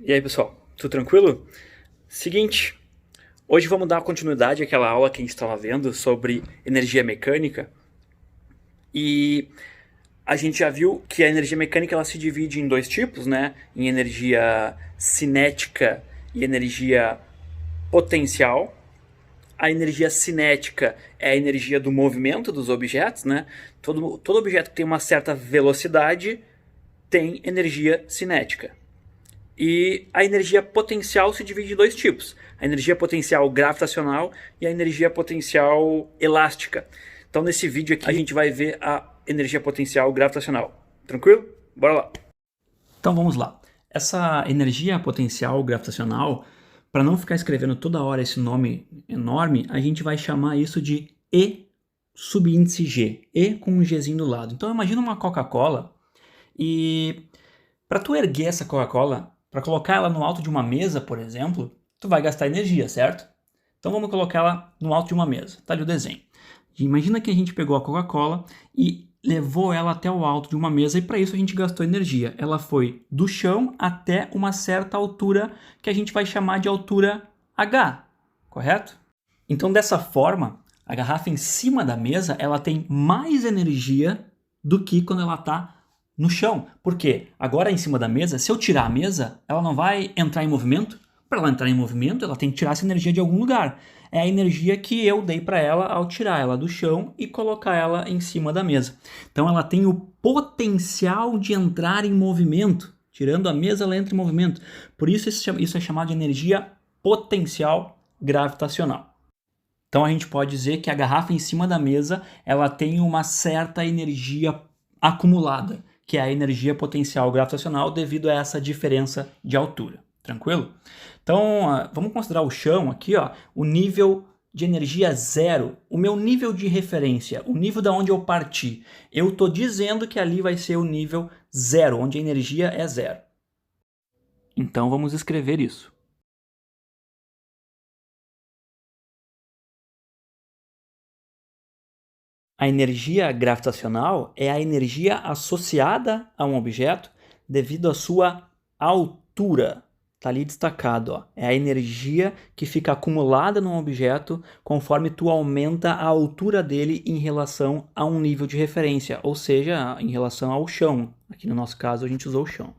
E aí, pessoal, tudo tranquilo? Seguinte, hoje vamos dar continuidade àquela aula que a gente estava vendo sobre energia mecânica. E a gente já viu que a energia mecânica ela se divide em dois tipos, né? Em energia cinética e energia potencial. A energia cinética é a energia do movimento dos objetos, né? Todo objeto que tem uma certa velocidade tem energia cinética. E a energia potencial se divide em dois tipos: a energia potencial gravitacional e a energia potencial elástica. Então, nesse vídeo aqui, a gente vai ver a energia potencial gravitacional. Tranquilo? Bora lá! Então vamos lá. Essa energia potencial gravitacional, para não ficar escrevendo toda hora esse nome enorme, a gente vai chamar isso de E subíndice G. E com um Gzinho do lado. Então imagina uma Coca-Cola e para tu erguer essa Coca-Cola, para colocar ela no alto de uma mesa, por exemplo, tu vai gastar energia, certo? Então vamos colocar ela no alto de uma mesa. Tá ali o desenho. Imagina que a gente pegou a Coca-Cola e levou ela até o alto de uma mesa e para isso a gente gastou energia. Ela foi do chão até uma certa altura que a gente vai chamar de altura H, correto? Então dessa forma, a garrafa em cima da mesa ela tem mais energia do que quando ela está no chão. Por quê? Agora em cima da mesa, se eu tirar a mesa, ela não vai entrar em movimento. Para ela entrar em movimento, ela tem que tirar essa energia de algum lugar. É a energia que eu dei para ela ao tirar ela do chão e colocar ela em cima da mesa. Então ela tem o potencial de entrar em movimento. Tirando a mesa, ela entra em movimento. Por isso isso é chamado de energia potencial gravitacional. Então a gente pode dizer que a garrafa em cima da mesa ela tem uma certa energia acumulada, que é a energia potencial gravitacional devido a essa diferença de altura. Tranquilo? Então, vamos considerar o chão aqui, ó, o nível de energia zero, o meu nível de referência, o nível da onde eu parti. Eu estou dizendo que ali vai ser o nível zero, onde a energia é zero. Então, vamos escrever isso. A energia gravitacional é a energia associada a um objeto devido à sua altura. Está ali destacado, ó. É a energia que fica acumulada num objeto conforme tu aumenta a altura dele em relação a um nível de referência, ou seja, em relação ao chão. Aqui no nosso caso a gente usou o chão.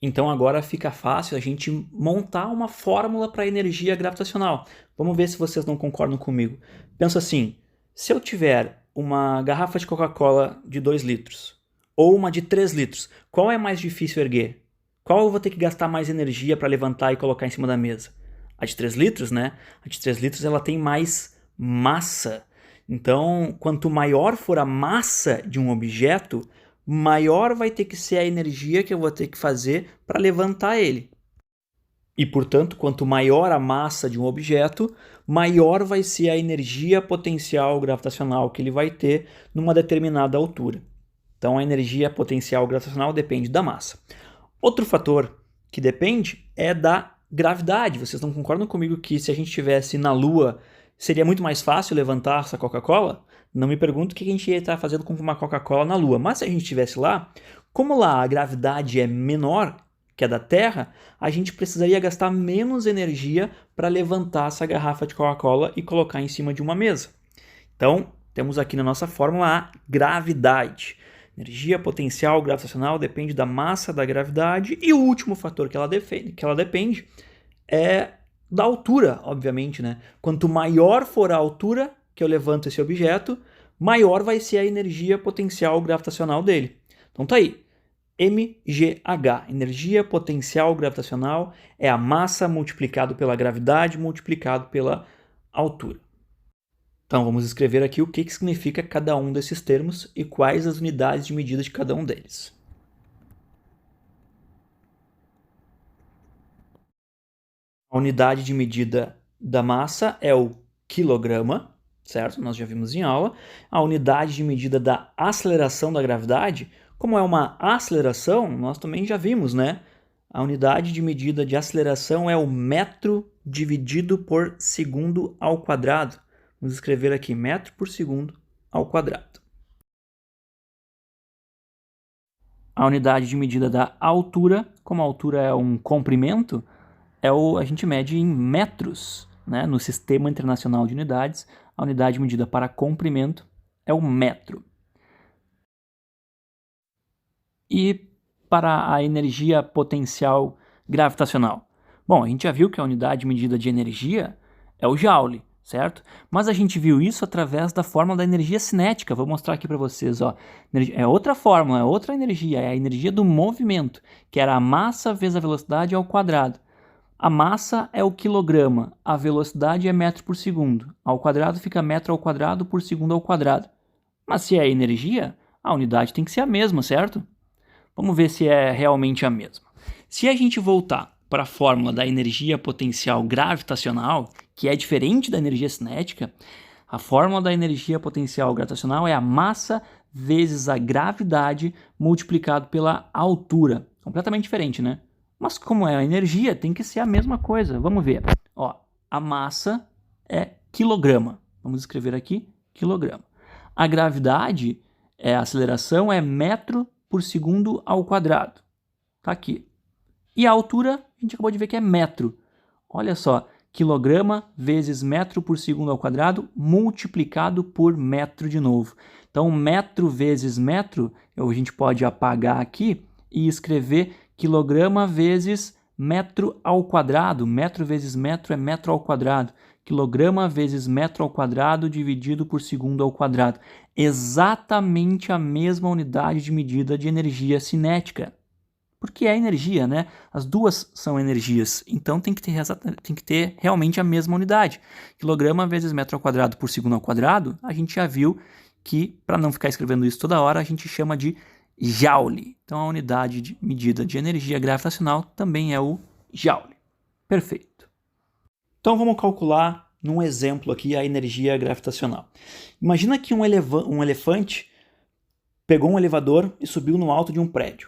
Então agora fica fácil a gente montar uma fórmula para a energia gravitacional. Vamos ver se vocês não concordam comigo. Pensa assim, se eu tiver uma garrafa de Coca-Cola de 2 litros ou uma de 3 litros, qual é mais difícil erguer? Qual eu vou ter que gastar mais energia para levantar e colocar em cima da mesa? A de 3 litros, né? A de 3 litros ela tem mais massa. Então, quanto maior for a massa de um objeto, maior vai ter que ser a energia que eu vou ter que fazer para levantar ele. E, portanto, quanto maior a massa de um objeto, maior vai ser a energia potencial gravitacional que ele vai ter numa determinada altura. Então, a energia potencial gravitacional depende da massa. Outro fator que depende é da gravidade. Vocês não concordam comigo que se a gente estivesse na Lua, seria muito mais fácil levantar essa Coca-Cola? Não me pergunto o que a gente ia estar fazendo com uma Coca-Cola na Lua. Mas se a gente estivesse lá, como lá a gravidade é menor que a da Terra, a gente precisaria gastar menos energia para levantar essa garrafa de Coca-Cola e colocar em cima de uma mesa. Então, temos aqui na nossa fórmula a gravidade. Energia potencial gravitacional depende da massa da gravidade e o último fator que ela depende é da altura, obviamente, né? Quanto maior for a altura que eu levanto esse objeto, maior vai ser a energia potencial gravitacional dele. Então tá aí. MGH, energia potencial gravitacional, é a massa multiplicado pela gravidade multiplicado pela altura. Então vamos escrever aqui o que significa cada um desses termos e quais as unidades de medida de cada um deles. A unidade de medida da massa é o quilograma, certo? Nós já vimos em aula. A unidade de medida da aceleração da gravidade, como é uma aceleração, nós também já vimos, né? A unidade de medida de aceleração é o metro dividido por segundo ao quadrado. Vamos escrever aqui metro por segundo ao quadrado. A unidade de medida da altura, como a altura é um comprimento, a gente mede em metros, né? No Sistema Internacional de Unidades, a unidade medida para comprimento é o metro. E para a energia potencial gravitacional? Bom, a gente já viu que a unidade medida de energia é o Joule, certo? Mas a gente viu isso através da fórmula da energia cinética. Vou mostrar aqui para vocês, ó. É outra fórmula, é outra energia, é a energia do movimento, que era a massa vezes a velocidade ao quadrado. A massa é o quilograma, a velocidade é metro por segundo. Ao quadrado fica metro ao quadrado por segundo ao quadrado. Mas se é energia, a unidade tem que ser a mesma, certo? Vamos ver se é realmente a mesma. Se a gente voltar para a fórmula da energia potencial gravitacional, que é diferente da energia cinética, a fórmula da energia potencial gravitacional é a massa vezes a gravidade multiplicado pela altura. Completamente diferente, né? Mas como é a energia, tem que ser a mesma coisa. Vamos ver. Ó, a massa é quilograma. Vamos escrever aqui, quilograma. A gravidade, a aceleração, é metro por segundo ao quadrado. Tá aqui. E a altura, a gente acabou de ver que é metro. Olha só, quilograma vezes metro por segundo ao quadrado multiplicado por metro de novo. Então, metro vezes metro, a gente pode apagar aqui e escrever quilograma vezes metro ao quadrado. Metro vezes metro é metro ao quadrado. Quilograma vezes metro ao quadrado dividido por segundo ao quadrado. Exatamente a mesma unidade de medida de energia cinética. Porque é energia, né? As duas são energias. Então tem que ter realmente a mesma unidade. Quilograma vezes metro ao quadrado por segundo ao quadrado, a gente já viu que, para não ficar escrevendo isso toda hora, a gente chama de Joule. Então a unidade de medida de energia gravitacional também é o Joule. Perfeito. Então vamos calcular num exemplo aqui a energia gravitacional. Imagina que um elefante pegou um elevador e subiu no alto de um prédio.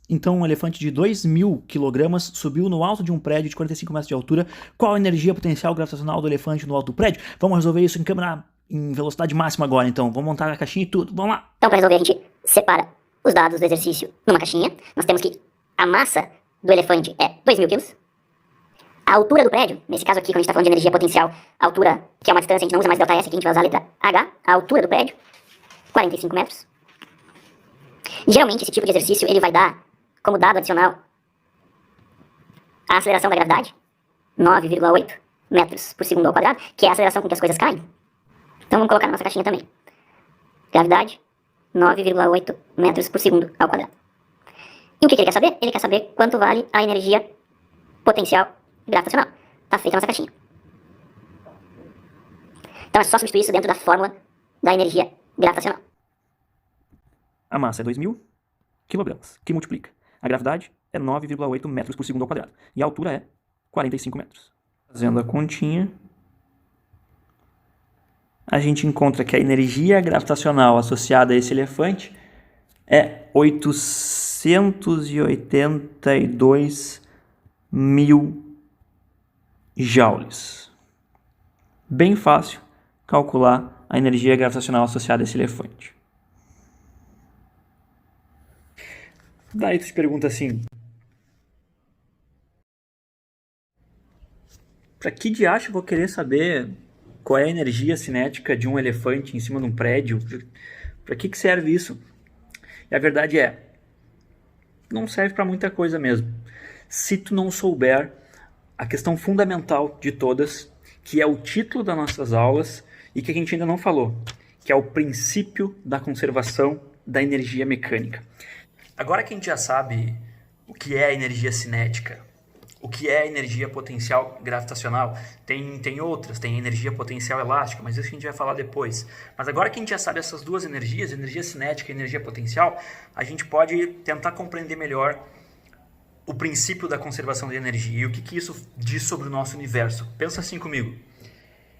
Então, um elefante de 2.000 kg subiu no alto de um prédio de 45 metros de altura. Qual a energia potencial gravitacional do elefante no alto do prédio? Vamos resolver isso em velocidade máxima agora, então. Vamos montar a caixinha e tudo. Vamos lá. Então, para resolver, a gente separa os dados do exercício numa caixinha. Nós temos que a massa do elefante é 2.000 kg. A altura do prédio, nesse caso aqui, quando a gente está falando de energia potencial, a altura, que é uma distância, a gente não usa mais ΔS, aqui a gente vai usar a letra H. A altura do prédio, 45 metros. Geralmente, esse tipo de exercício, ele vai dar como dado adicional a aceleração da gravidade, 9,8 metros por segundo ao quadrado, que é a aceleração com que as coisas caem. Então vamos colocar na nossa caixinha também. Gravidade, 9,8 metros por segundo ao quadrado. E o que ele quer saber? Ele quer saber quanto vale a energia potencial gravitacional. Tá feita a nossa caixinha. Então é só substituir isso dentro da fórmula da energia gravitacional. A massa é 2.000 kg, que multiplica. A gravidade é 9,8 metros por segundo ao quadrado. E a altura é 45 metros. Fazendo a continha, a gente encontra que a energia gravitacional associada a esse elefante é 882 mil joules. Bem fácil calcular a energia gravitacional associada a esse elefante. Daí tu te pergunta assim, pra que diacho eu vou querer saber qual é a energia cinética de um elefante em cima de um prédio? Pra que serve isso? E a verdade é, não serve pra muita coisa mesmo. Se tu não souber a questão fundamental de todas, que é o título das nossas aulas e que a gente ainda não falou, que é o princípio da conservação da energia mecânica. Agora que a gente já sabe o que é a energia cinética, o que é a energia potencial gravitacional, tem outras, tem energia potencial elástica, mas isso a gente vai falar depois. Mas agora que a gente já sabe essas duas energias, energia cinética e energia potencial, a gente pode tentar compreender melhor o princípio da conservação da energia e o que isso diz sobre o nosso universo. Pensa assim comigo.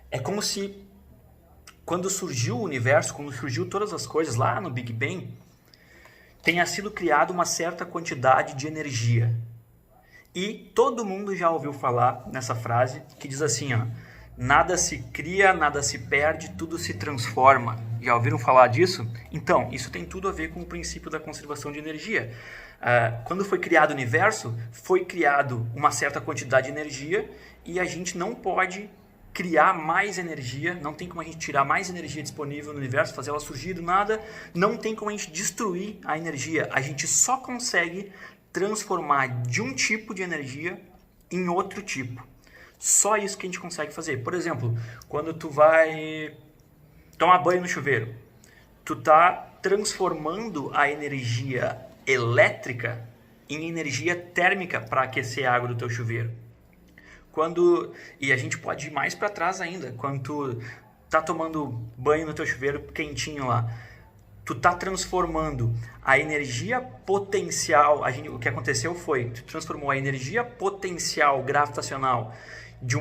É como se quando surgiu o universo, quando surgiu todas as coisas lá no Big Bang, tenha sido criada uma certa quantidade de energia. E todo mundo já ouviu falar nessa frase que diz assim, ó, nada se cria, nada se perde, tudo se transforma. Já ouviram falar disso? Então, isso tem tudo a ver com o princípio da conservação de energia. Quando foi criado o universo, foi criado uma certa quantidade de energia e a gente não pode criar mais energia, não tem como a gente tirar mais energia disponível no universo, fazer ela surgir do nada, não tem como a gente destruir a energia. A gente só consegue transformar de um tipo de energia em outro tipo. Só isso que a gente consegue fazer. Por exemplo, quando tu vai tomar banho no chuveiro, tu tá transformando a energia elétrica em energia térmica para aquecer a água do teu chuveiro. E a gente pode ir mais para trás ainda, quando tu tá tomando banho no teu chuveiro quentinho lá, tu tá transformando a energia potencial, o que aconteceu foi, tu transformou a energia potencial gravitacional de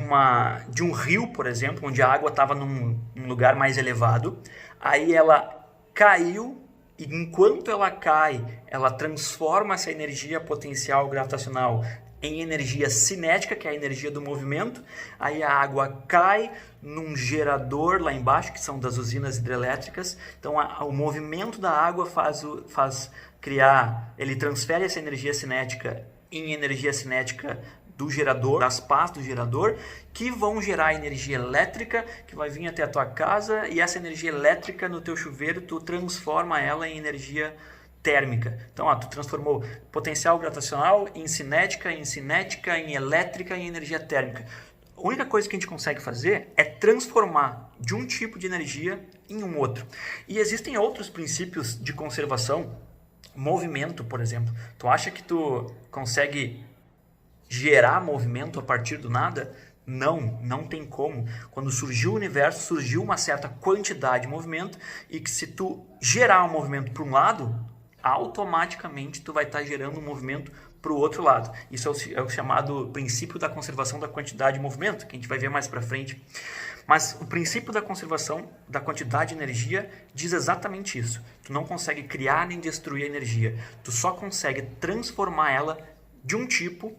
um rio, por exemplo, onde a água estava num lugar mais elevado, aí ela caiu, e enquanto ela cai, ela transforma essa energia potencial gravitacional em energia cinética, que é a energia do movimento. Aí a água cai num gerador lá embaixo, que são das usinas hidrelétricas. Então o movimento da água ele transfere essa energia cinética em energia cinética do gerador, das pás do gerador, que vão gerar energia elétrica, que vai vir até a tua casa, e essa energia elétrica no teu chuveiro, tu transforma ela em energia térmica. Então, tu transformou potencial gravitacional em cinética, em elétrica, em energia térmica. A única coisa que a gente consegue fazer é transformar de um tipo de energia em um outro. E existem outros princípios de conservação, movimento, por exemplo. Tu acha que tu consegue gerar movimento a partir do nada? Não tem como. Quando surgiu o universo, surgiu uma certa quantidade de movimento, e que se tu gerar um movimento para um lado, automaticamente tu vai estar gerando um movimento para o outro lado. Isso é o chamado princípio da conservação da quantidade de movimento, que a gente vai ver mais para frente. Mas o princípio da conservação da quantidade de energia diz exatamente isso. Tu não consegue criar nem destruir a energia. Tu só consegue transformar ela de um tipo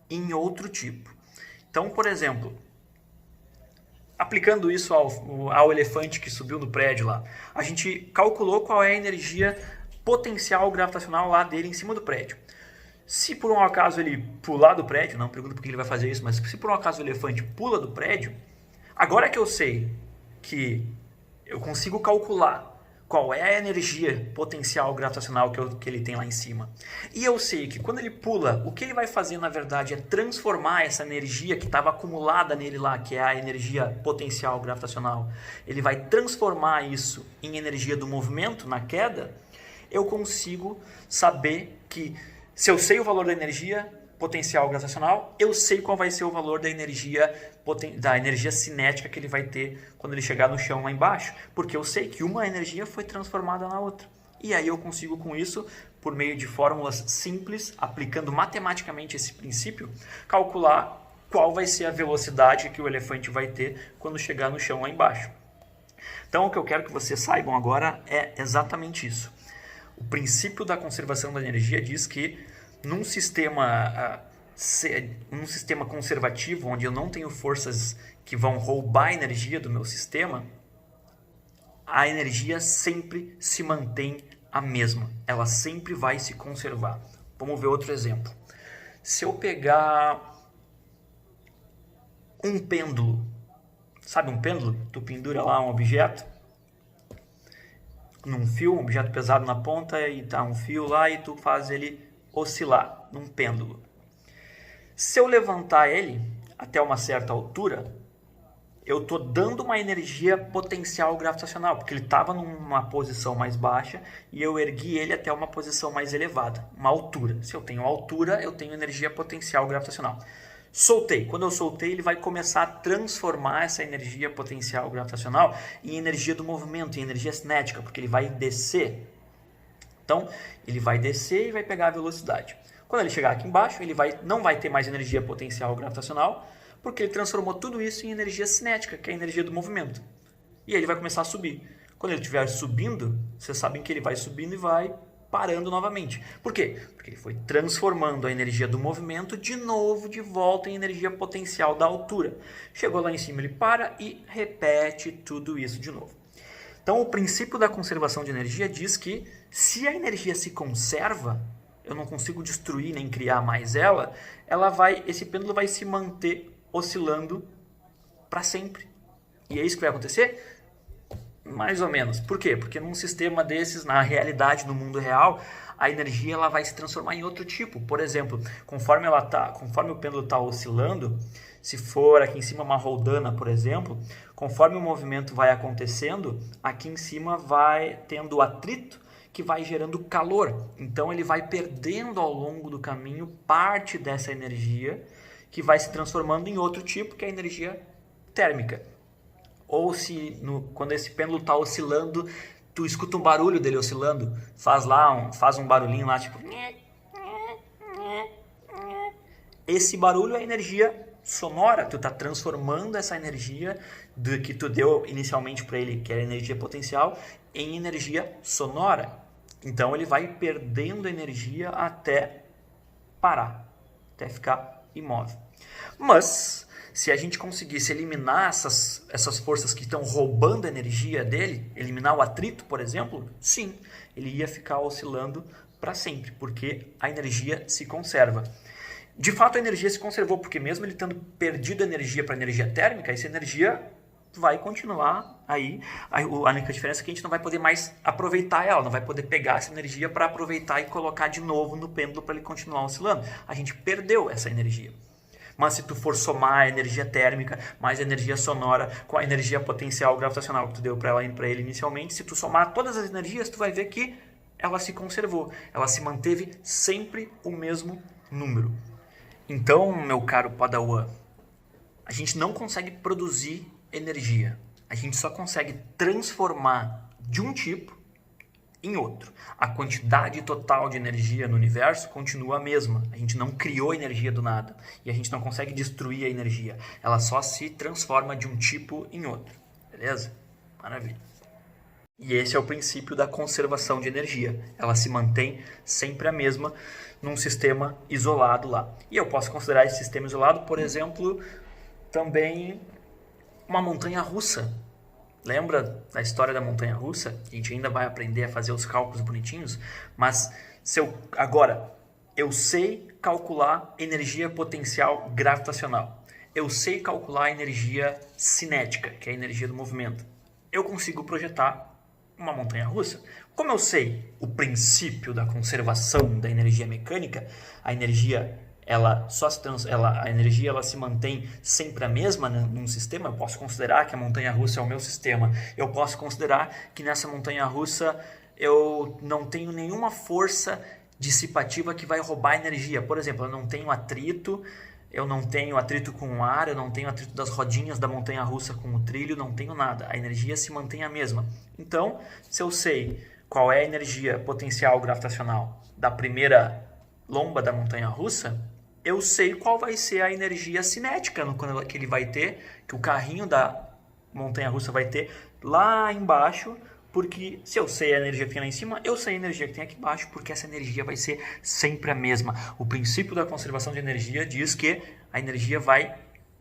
em outro tipo. Então, por exemplo, aplicando isso ao elefante que subiu no prédio lá, a gente calculou qual é a energia potencial gravitacional lá dele em cima do prédio. Se por um acaso ele pular do prédio, não pergunto por que ele vai fazer isso, mas se por um acaso o elefante pula do prédio, agora que eu sei que eu consigo calcular qual é a energia potencial gravitacional que ele tem lá em cima, e eu sei que quando ele pula, o que ele vai fazer na verdade é transformar essa energia que estava acumulada nele lá, que é a energia potencial gravitacional, ele vai transformar isso em energia do movimento na queda, eu consigo saber que, se eu sei o valor da energia potencial gravitacional, eu sei qual vai ser o valor da energia cinética que ele vai ter quando ele chegar no chão lá embaixo, porque eu sei que uma energia foi transformada na outra. E aí eu consigo com isso, por meio de fórmulas simples, aplicando matematicamente esse princípio, calcular qual vai ser a velocidade que o elefante vai ter quando chegar no chão lá embaixo. Então o que eu quero que vocês saibam agora é exatamente isso. O princípio da conservação da energia diz que num sistema conservativo, onde eu não tenho forças que vão roubar a energia do meu sistema, a energia sempre se mantém a mesma. Ela sempre vai se conservar. Vamos ver outro exemplo. Se eu pegar um pêndulo, sabe um pêndulo? Tu pendura lá um objeto num fio, um objeto pesado na ponta, e tá um fio lá e tu faz ele oscilar num pêndulo. Se eu levantar ele até uma certa altura, eu estou dando uma energia potencial gravitacional, porque ele estava numa posição mais baixa e eu ergui ele até uma posição mais elevada, uma altura. Se eu tenho altura, eu tenho energia potencial gravitacional. Soltei. Quando eu soltei, ele vai começar a transformar essa energia potencial gravitacional em energia do movimento, em energia cinética, porque ele vai descer. Então, ele vai descer e vai pegar a velocidade. Quando ele chegar aqui embaixo, ele não vai ter mais energia potencial gravitacional, porque ele transformou tudo isso em energia cinética, que é a energia do movimento. E aí ele vai começar a subir. Quando ele estiver subindo, vocês sabem que ele vai subindo e vai parando novamente. Por quê? Porque ele foi transformando a energia do movimento de novo de volta em energia potencial da altura. Chegou lá em cima, ele para e repete tudo isso de novo. Então, o princípio da conservação de energia diz que se a energia se conserva, eu não consigo destruir nem criar mais ela, esse pêndulo vai se manter oscilando para sempre. E é isso que vai acontecer? Mais ou menos. Por quê? Porque num sistema desses, na realidade, no mundo real, a energia ela vai se transformar em outro tipo. Por exemplo, conforme o pêndulo está oscilando, se for aqui em cima uma roldana, por exemplo, conforme o movimento vai acontecendo, aqui em cima vai tendo atrito que vai gerando calor. Então ele vai perdendo ao longo do caminho parte dessa energia que vai se transformando em outro tipo, que é a energia térmica. Ou quando esse pêndulo está oscilando, tu escuta um barulho dele oscilando, faz um barulhinho lá, tipo... Esse barulho é energia sonora, tu está transformando essa energia que tu deu inicialmente para ele, que era energia potencial, em energia sonora. Então ele vai perdendo energia até parar, até ficar imóvel. Mas se a gente conseguisse eliminar essas forças que estão roubando a energia dele, eliminar o atrito, por exemplo, sim, ele ia ficar oscilando para sempre, porque a energia se conserva. De fato, a energia se conservou, porque mesmo ele tendo perdido energia para energia térmica, essa energia vai continuar aí. A única diferença é que a gente não vai poder mais aproveitar ela, não vai poder pegar essa energia para aproveitar e colocar de novo no pêndulo para ele continuar oscilando. A gente perdeu essa energia. Mas se tu for somar a energia térmica mais a energia sonora com a energia potencial gravitacional que tu deu para ele inicialmente, se tu somar todas as energias, tu vai ver que ela se conservou. Ela se manteve sempre o mesmo número. Então, meu caro Padawan, a gente não consegue produzir energia. A gente só consegue transformar de um tipo em outro. A quantidade total de energia no universo continua a mesma. A gente não criou energia do nada. E a gente não consegue destruir a energia. Ela só se transforma de um tipo em outro. Beleza? Maravilha. E esse é o princípio da conservação de energia. Ela se mantém sempre a mesma num sistema isolado lá. E eu posso considerar esse sistema isolado, por exemplo, também uma montanha-russa. Lembra da história da montanha-russa? A gente ainda vai aprender a fazer os cálculos bonitinhos, mas agora eu sei calcular energia potencial gravitacional. Eu sei calcular a energia cinética, que é a energia do movimento. Eu consigo projetar uma montanha-russa. Como eu sei o princípio da conservação da energia mecânica, a energia ela se mantém sempre a mesma num sistema. Eu posso considerar que a montanha-russa é o meu sistema. Eu posso considerar que nessa montanha-russa eu não tenho nenhuma força dissipativa que vai roubar energia. Por exemplo, eu não tenho atrito com o ar, eu não tenho atrito das rodinhas da montanha-russa com o trilho, não tenho nada. A energia se mantém a mesma. Então, se eu sei qual é a energia potencial gravitacional da primeira lomba da montanha-russa, eu sei qual vai ser a energia cinética que ele vai ter, que o carrinho da montanha-russa vai ter lá embaixo, porque se eu sei a energia que tem lá em cima, eu sei a energia que tem aqui embaixo, porque essa energia vai ser sempre a mesma. O princípio da conservação de energia diz que a energia vai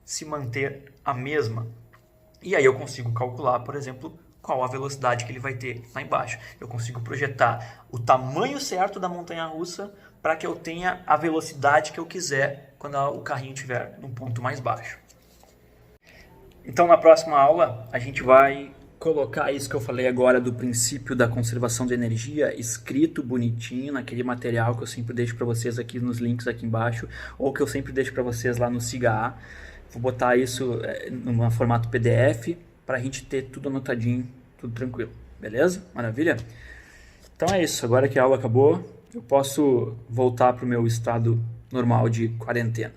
se manter a mesma. E aí eu consigo calcular, por exemplo, qual a velocidade que ele vai ter lá embaixo. Eu consigo projetar o tamanho certo da montanha-russa para que eu tenha a velocidade que eu quiser quando o carrinho estiver num ponto mais baixo. Então, na próxima aula, a gente vai colocar isso que eu falei agora do princípio da conservação de energia escrito bonitinho naquele material que eu sempre deixo para vocês aqui nos links aqui embaixo, ou que eu sempre deixo para vocês lá no SIGA. Vou botar isso no formato PDF para a gente ter tudo anotadinho, tudo tranquilo. Beleza? Maravilha? Então é isso. Agora que a aula acabou, eu posso voltar para o meu estado normal de quarentena.